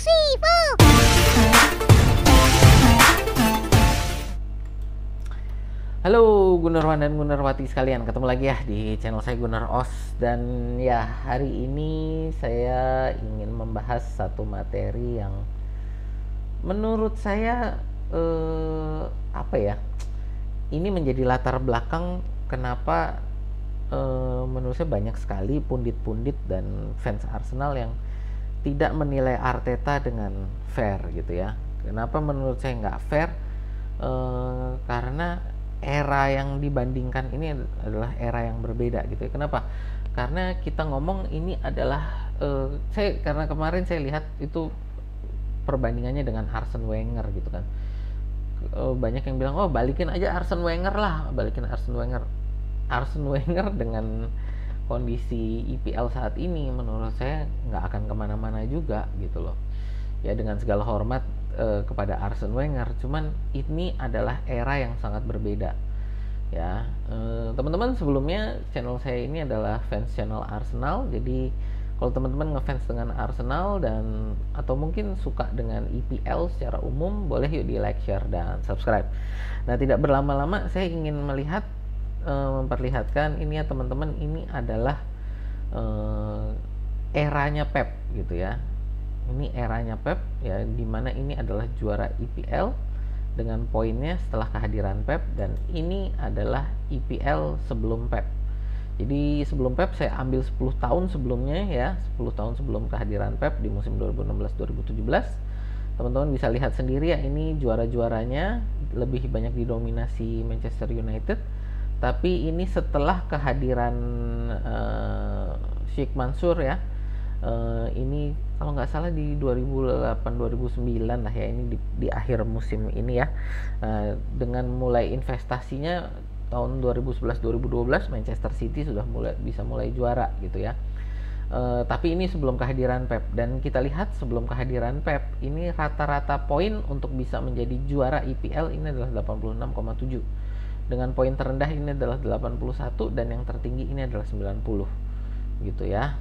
suivant. Halo Gunarwan dan Gunarwati sekalian, ketemu lagi ya di channel saya Gunar Os. Dan ya, hari ini saya ingin membahas satu materi yang menurut saya apa ya, ini menjadi latar belakang kenapa menurut saya banyak sekali pundit-pundit dan fans Arsenal yang tidak menilai Arteta dengan fair gitu ya. Kenapa menurut saya nggak fair? Karena era yang dibandingkan ini adalah era yang berbeda gitu ya. Kenapa? Karena kita ngomong ini adalah karena kemarin saya lihat itu perbandingannya dengan Arsene Wenger gitu kan. Banyak yang bilang, oh balikin aja Arsene Wenger lah, balikin Arsene Wenger. Arsene Wenger dengan kondisi IPL saat ini menurut saya nggak akan kemana-mana juga gitu loh. Ya, dengan segala hormat kepada Arsene Wenger, cuman ini adalah era yang sangat berbeda ya. Teman-teman, sebelumnya channel saya ini adalah fans channel Arsenal, jadi kalau teman-teman ngefans dengan Arsenal dan atau mungkin suka dengan IPL secara umum, boleh yuk di like, share, dan subscribe. Nah, tidak berlama-lama saya ingin memperlihatkan ini ya teman-teman, ini adalah eranya Pep gitu ya. Ini eranya Pep ya, dimana ini adalah juara IPL dengan poinnya setelah kehadiran Pep, dan ini adalah IPL sebelum Pep. Jadi sebelum Pep saya ambil 10 tahun sebelumnya ya, 10 tahun sebelum kehadiran Pep di musim 2016-2017. Teman-teman bisa lihat sendiri ya, ini juara-juaranya lebih banyak didominasi Manchester United. Tapi ini setelah kehadiran Sheikh Mansur ya. Ini kalau nggak salah di 2008-2009 lah ya, ini di akhir musim ini ya. Dengan mulai investasinya tahun 2011-2012 Manchester City sudah bisa mulai juara gitu ya. Tapi ini sebelum kehadiran Pep, dan kita lihat sebelum kehadiran Pep ini rata-rata poin untuk bisa menjadi juara IPL ini adalah 86,7. Dengan poin terendah ini adalah 81 dan yang tertinggi ini adalah 90 gitu ya.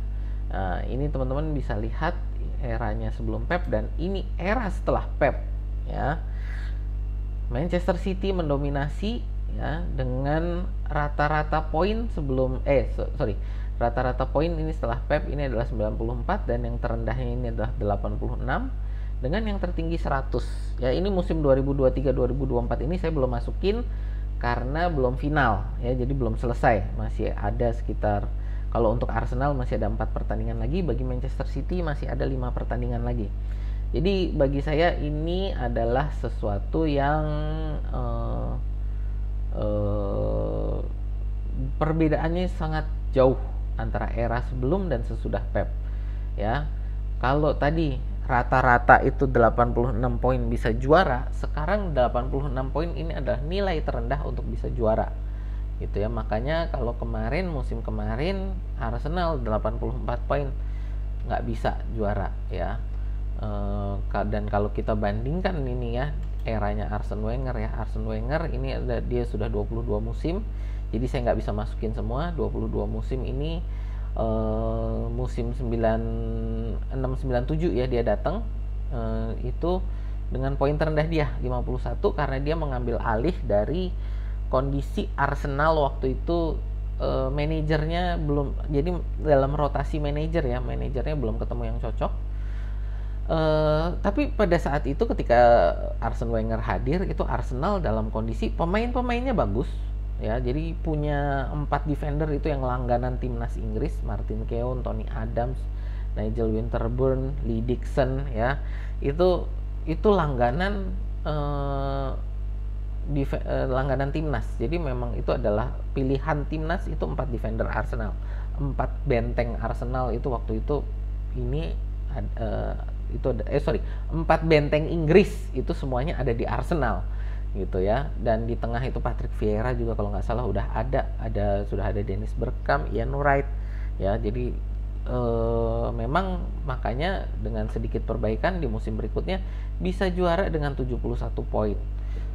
Nah, ini teman-teman bisa lihat eranya sebelum Pep dan ini era setelah Pep ya. Manchester City mendominasi ya dengan rata-rata poin sebelum rata-rata poin ini setelah Pep ini adalah 94 dan yang terendahnya ini adalah 86 dengan yang tertinggi 100. Ya, ini musim 2023-2024 ini saya belum masukin karena belum final ya, jadi belum selesai, masih ada sekitar, kalau untuk Arsenal masih ada 4 pertandingan lagi, bagi Manchester City masih ada 5 pertandingan lagi. Jadi bagi saya ini adalah sesuatu yang perbedaannya sangat jauh antara era sebelum dan sesudah Pep ya. Kalau tadi rata-rata itu 86 poin bisa juara, sekarang 86 poin ini adalah nilai terendah untuk bisa juara gitu ya. Makanya kalau musim kemarin Arsenal 84 poin nggak bisa juara ya. Dan kalau kita bandingkan ini ya, eranya Arsene Wenger ya, Arsene Wenger ini dia sudah 22 musim, jadi saya nggak bisa masukin semua 22 musim ini. Musim 96-97 ya dia datang, itu dengan poin terendah dia 51 karena dia mengambil alih dari kondisi Arsenal waktu itu. Manajernya belum, jadi dalam rotasi manajernya belum ketemu yang cocok. Tapi pada saat itu ketika Arsene Wenger hadir, itu Arsenal dalam kondisi pemain-pemainnya bagus ya, jadi punya 4 defender itu yang langganan timnas Inggris, Martin Keown, Tony Adams, Nigel Winterburn, Lee Dixon ya, itu langganan langganan timnas. Jadi memang itu adalah pilihan timnas, itu 4 defender Arsenal, 4 benteng Arsenal itu waktu itu ini 4 benteng Inggris itu semuanya ada di Arsenal gitu ya. Dan di tengah itu Patrick Vieira juga kalau nggak salah sudah ada Dennis Bergkamp, Ian Wright ya. Jadi memang makanya dengan sedikit perbaikan di musim berikutnya bisa juara dengan 71 poin,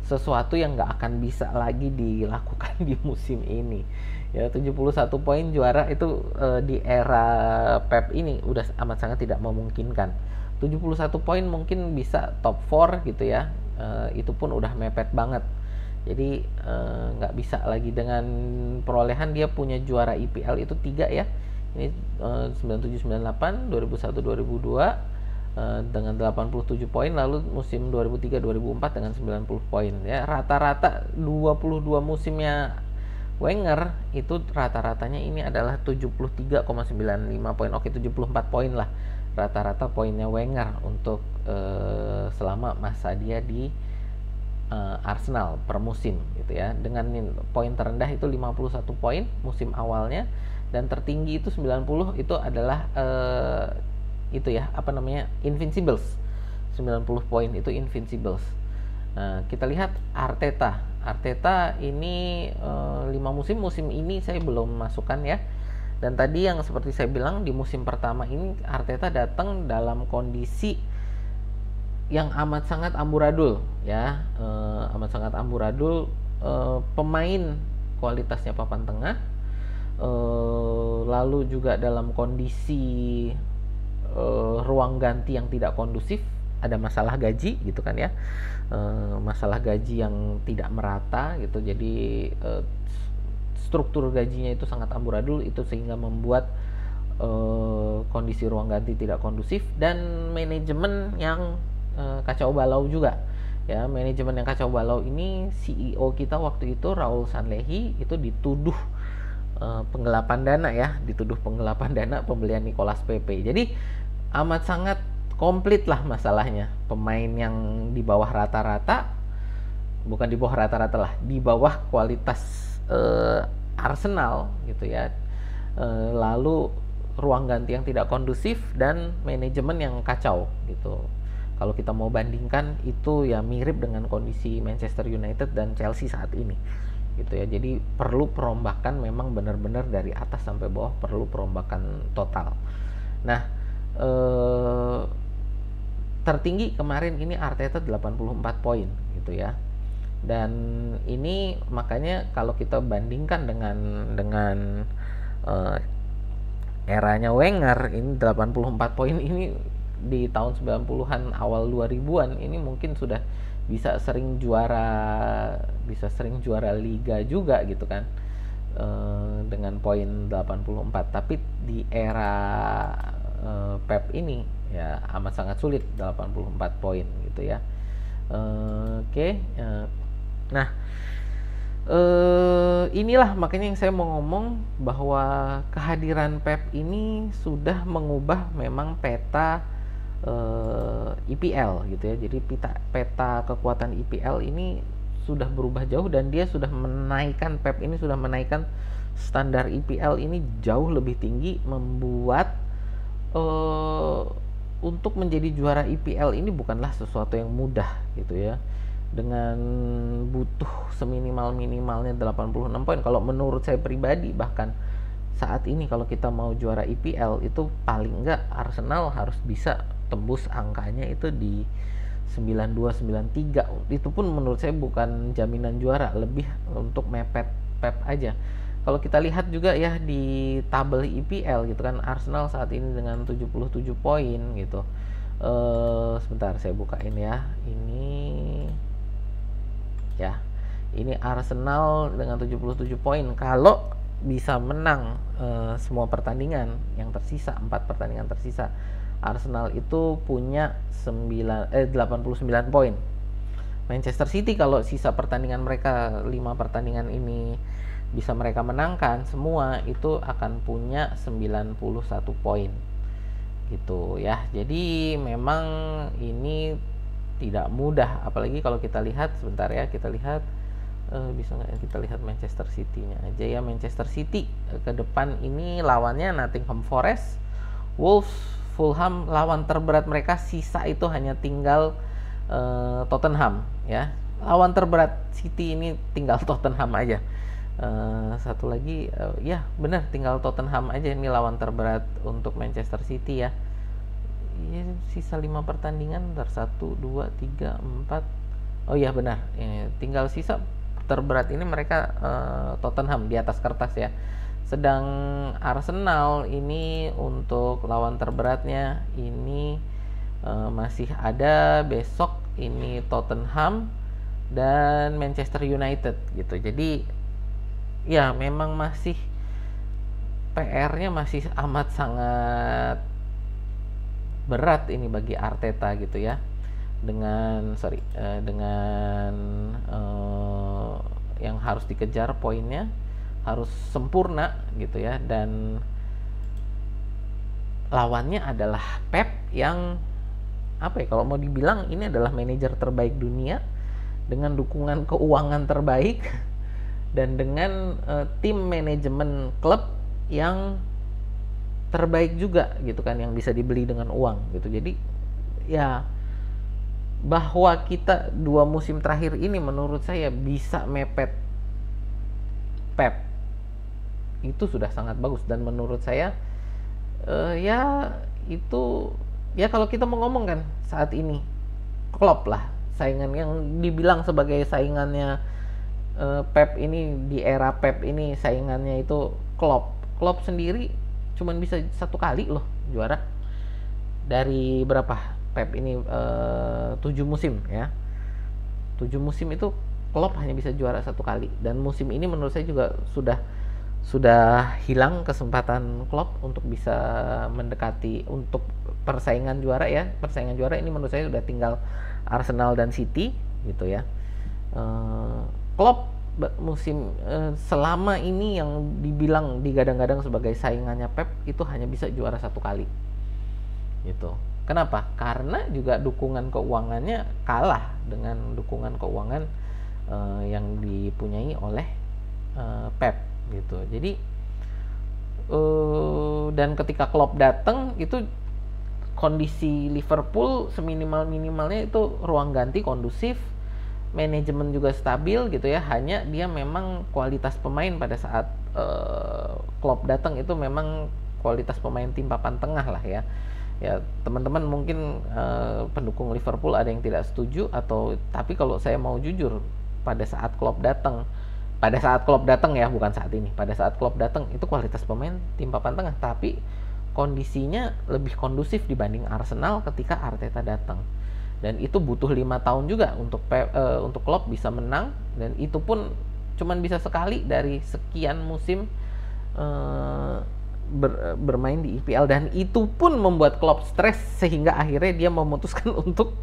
sesuatu yang nggak akan bisa lagi dilakukan di musim ini Ya, 71 poin juara itu di era Pep ini udah amat sangat tidak memungkinkan. 71 poin mungkin bisa top 4 gitu ya. Itu pun udah mepet banget. Jadi nggak bisa lagi dengan perolehan dia punya juara IPL itu 3 ya. Ini 97 98, 2001 2002 dengan 87 poin, lalu musim 2003 2004 dengan 90 poin ya. Rata-rata 22 musimnya Wenger itu rata-ratanya ini adalah 73,95 poin. Oke, 74 poin lah rata-rata poinnya Wenger untuk selama masa dia di Arsenal per musim gitu ya. Dengan poin terendah itu 51 poin musim awalnya, dan tertinggi itu 90 itu adalah itu ya, apa namanya, Invincibles. 90 poin itu Invincibles. Nah, kita lihat Arteta ini 5 musim ini saya belum masukkan ya. Dan tadi yang seperti saya bilang, di musim pertama ini Arteta datang dalam kondisi yang amat sangat amburadul ya, amat sangat amburadul. Pemain kualitasnya papan tengah, lalu juga dalam kondisi ruang ganti yang tidak kondusif, ada masalah gaji gitu kan ya, masalah gaji yang tidak merata gitu. Jadi struktur gajinya itu sangat amburadul, itu sehingga membuat kondisi ruang ganti tidak kondusif, dan manajemen yang kacau balau juga ya. Manajemen yang kacau balau ini, CEO kita waktu itu Raul Sanllehi itu dituduh penggelapan dana ya, dituduh penggelapan dana pembelian Nicolas Pepe. Jadi amat sangat komplit lah masalahnya. Pemain yang di bawah rata-rata, bukan di bawah rata-rata lah, di bawah kualitas Arsenal gitu ya. Lalu ruang ganti yang tidak kondusif, dan manajemen yang kacau gitu. Kalau kita mau bandingkan, itu ya mirip dengan kondisi Manchester United dan Chelsea saat ini gitu ya. Jadi perlu perombakan, memang benar-benar dari atas sampai bawah perlu perombakan total. Nah, tertinggi kemarin ini Arteta 84 poin gitu ya. Dan ini makanya kalau kita bandingkan dengan eranya Wenger, ini 84 poin ini di tahun 90-an awal 2000-an ini mungkin sudah bisa sering juara liga juga gitu kan, dengan poin 84. Tapi di era Pep ini ya amat sangat sulit 84 poin gitu ya. Oke. Nah, inilah makanya yang saya mau ngomong, bahwa kehadiran Pep ini sudah mengubah memang peta IPL gitu ya. Jadi peta kekuatan IPL ini sudah berubah jauh, dan dia sudah menaikkan, Pep ini sudah menaikkan standar IPL ini jauh lebih tinggi, membuat untuk menjadi juara IPL ini bukanlah sesuatu yang mudah gitu ya. Dengan butuh seminimal-minimalnya 86 poin. Kalau menurut saya pribadi, bahkan saat ini kalau kita mau juara IPL itu paling enggak Arsenal harus bisa tembus angkanya itu di 92 93. Itu pun menurut saya bukan jaminan juara, lebih untuk mepet Pep aja. Kalau kita lihat juga ya di tabel IPL gitu kan, Arsenal saat ini dengan 77 poin gitu. Sebentar saya bukain ya. Ini Arsenal dengan 77 poin. Kalau bisa menang semua pertandingan yang tersisa, 4 pertandingan tersisa, Arsenal itu punya 89 poin. Manchester City kalau sisa pertandingan mereka 5 pertandingan ini bisa mereka menangkan semua, itu akan punya 91 poin gitu ya. Jadi memang ini tidak mudah, apalagi kalau kita lihat sebentar ya, kita lihat bisa nggak kita lihat Manchester City-nya aja ya. Manchester City ke depan ini lawannya Nottingham Forest, Wolves, Fulham, lawan terberat mereka sisa itu hanya tinggal Tottenham ya. Lawan terberat City ini tinggal Tottenham aja. Satu lagi ya benar, tinggal Tottenham aja ini lawan terberat untuk Manchester City ya. Sisa 5 pertandingan, 1, 2, 3, 4. Oh iya benar, tinggal sisa terberat ini mereka Tottenham di atas kertas ya. Sedang Arsenal ini untuk lawan terberatnya ini masih ada besok ini Tottenham dan Manchester United gitu. Jadi ya memang masih PR-nya masih amat sangat berat ini bagi Arteta gitu ya. Dengan yang harus dikejar poinnya harus sempurna gitu ya, dan lawannya adalah Pep yang apa ya, kalau mau dibilang ini adalah manajer terbaik dunia dengan dukungan keuangan terbaik dan dengan tim manajemen klub yang terbaik juga gitu kan, yang bisa dibeli dengan uang gitu. Jadi ya bahwa kita 2 musim terakhir ini menurut saya bisa mepet Pep itu sudah sangat bagus, dan menurut saya ya itu ya kalau kita mau ngomong kan saat ini Klopp lah saingan yang dibilang sebagai saingannya Pep ini, di era Pep ini saingannya itu Klopp sendiri cuman bisa 1 kali loh juara dari berapa Pep ini 7 musim ya. 7 musim itu Klopp hanya bisa juara 1 kali, dan musim ini menurut saya juga sudah hilang kesempatan Klopp untuk bisa mendekati untuk persaingan juara ya. Persaingan juara ini menurut saya sudah tinggal Arsenal dan City gitu ya. Klopp musim selama ini yang dibilang digadang-gadang sebagai saingannya Pep itu hanya bisa juara 1 kali gitu. Kenapa? Karena juga dukungan keuangannya kalah dengan dukungan keuangan yang dipunyai oleh Pep gitu. Jadi dan ketika Klopp datang itu kondisi Liverpool seminimal-minimalnya itu ruang ganti kondusif, manajemen juga stabil gitu ya. Hanya dia memang kualitas pemain pada saat Klopp datang itu memang kualitas pemain tim papan tengah lah ya. Ya teman-teman mungkin pendukung Liverpool ada yang tidak setuju tapi kalau saya mau jujur, pada saat Klopp datang ya, bukan saat ini, pada saat Klopp datang itu kualitas pemain tim papan tengah, tapi kondisinya lebih kondusif dibanding Arsenal ketika Arteta datang, dan itu butuh 5 tahun juga untuk Klopp bisa menang, dan itu pun cuman bisa sekali dari sekian musim bermain di IPL, dan itu pun membuat Klopp stres sehingga akhirnya dia memutuskan untuk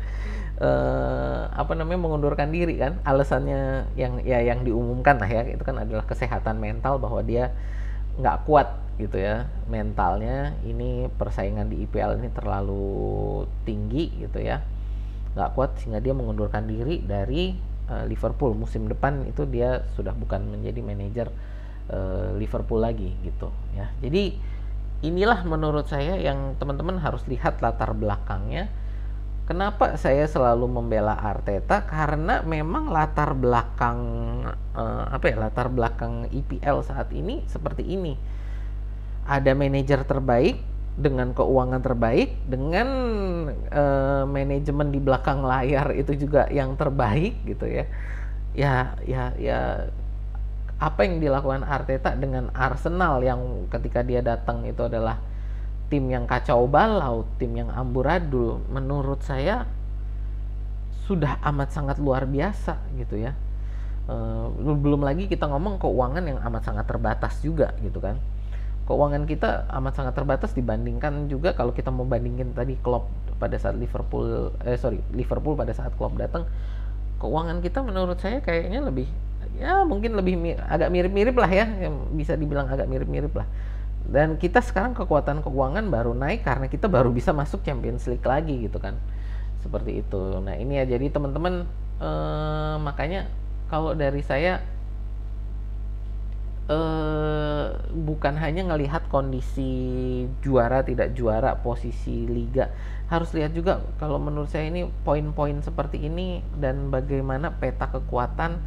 mengundurkan diri kan. Alasannya yang diumumkan lah ya, itu kan adalah kesehatan mental, bahwa dia nggak kuat gitu ya mentalnya, ini persaingan di IPL ini terlalu tinggi gitu ya, nggak kuat sehingga dia mengundurkan diri dari Liverpool. Musim depan itu dia sudah bukan menjadi manajer Liverpool lagi gitu ya. Jadi inilah menurut saya yang teman-teman harus lihat latar belakangnya. Kenapa saya selalu membela Arteta? Karena memang latar belakang latar belakang IPL saat ini seperti ini. Ada manajer terbaik dengan keuangan terbaik, dengan manajemen di belakang layar itu juga yang terbaik gitu ya. Ya apa yang dilakukan Arteta dengan Arsenal yang ketika dia datang itu adalah tim yang kacau balau, tim yang amburadul, menurut saya sudah amat sangat luar biasa gitu ya. Belum lagi kita ngomong keuangan yang amat sangat terbatas juga gitu kan. Keuangan kita amat sangat terbatas dibandingkan juga kalau kita mau bandingin tadi Klopp pada saat Liverpool pada saat Klopp datang, keuangan kita menurut saya kayaknya lebih, ya mungkin lebih agak mirip-mirip lah ya, bisa dibilang agak mirip-mirip lah. Dan kita sekarang kekuatan keuangan baru naik karena kita baru bisa masuk Champions League lagi gitu kan, seperti itu. Nah ini ya, jadi teman-teman makanya kalau dari saya bukan hanya ngelihat kondisi juara tidak juara, posisi liga, harus lihat juga kalau menurut saya ini poin-poin seperti ini dan bagaimana peta kekuatan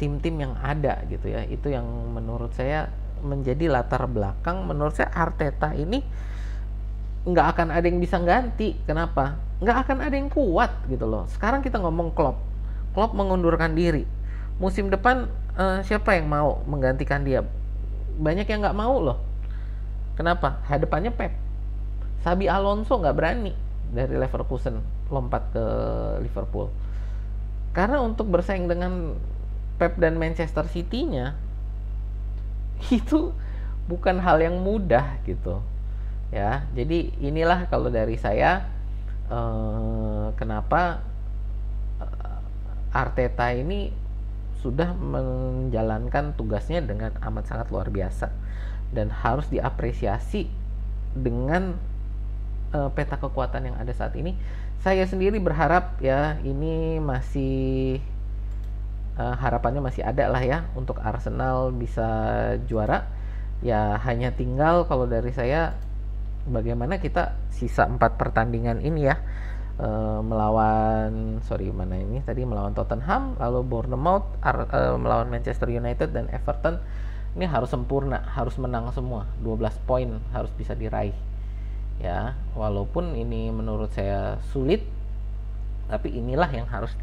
tim-tim yang ada gitu ya. Itu yang menurut saya menjadi latar belakang. Menurut saya Arteta ini nggak akan ada yang bisa ganti. Kenapa? Nggak akan ada yang kuat gitu loh. Sekarang kita ngomong Klopp mengundurkan diri. musim depan siapa yang mau menggantikan dia? Banyak yang nggak mau loh. Kenapa? Hadapannya Pep. Xabi Alonso nggak berani dari Leverkusen lompat ke Liverpool. Karena untuk bersaing dengan Pep dan Manchester City-nya itu bukan hal yang mudah gitu. Ya, jadi inilah kalau dari saya kenapa Arteta ini sudah menjalankan tugasnya dengan amat sangat luar biasa dan harus diapresiasi dengan peta kekuatan yang ada saat ini. Saya sendiri berharap ya ini masih harapannya masih ada lah ya untuk Arsenal bisa juara. Ya hanya tinggal kalau dari saya bagaimana kita sisa 4 pertandingan ini ya, melawan melawan Tottenham, lalu Bournemouth, melawan Manchester United dan Everton. Ini harus sempurna, harus menang semua, 12 poin harus bisa diraih ya. Walaupun ini menurut saya sulit, tapi inilah yang harus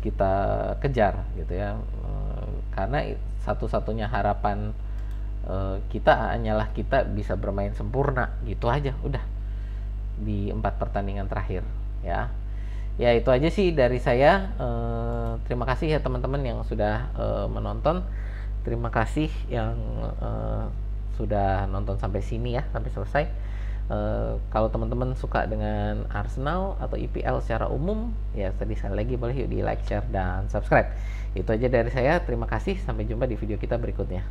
kita kejar gitu ya. Karena satu-satunya harapan kita hanyalah kita bisa bermain sempurna gitu aja udah di 4 pertandingan terakhir ya. Ya itu aja sih dari saya. Terima kasih ya teman-teman yang sudah menonton. Terima kasih yang sudah nonton sampai sini ya, sampai selesai. Kalau teman-teman suka dengan Arsenal atau IPL secara umum ya, tadi sekali lagi boleh yuk di like, share, dan subscribe. Itu aja dari saya. Terima kasih, sampai jumpa di video kita berikutnya.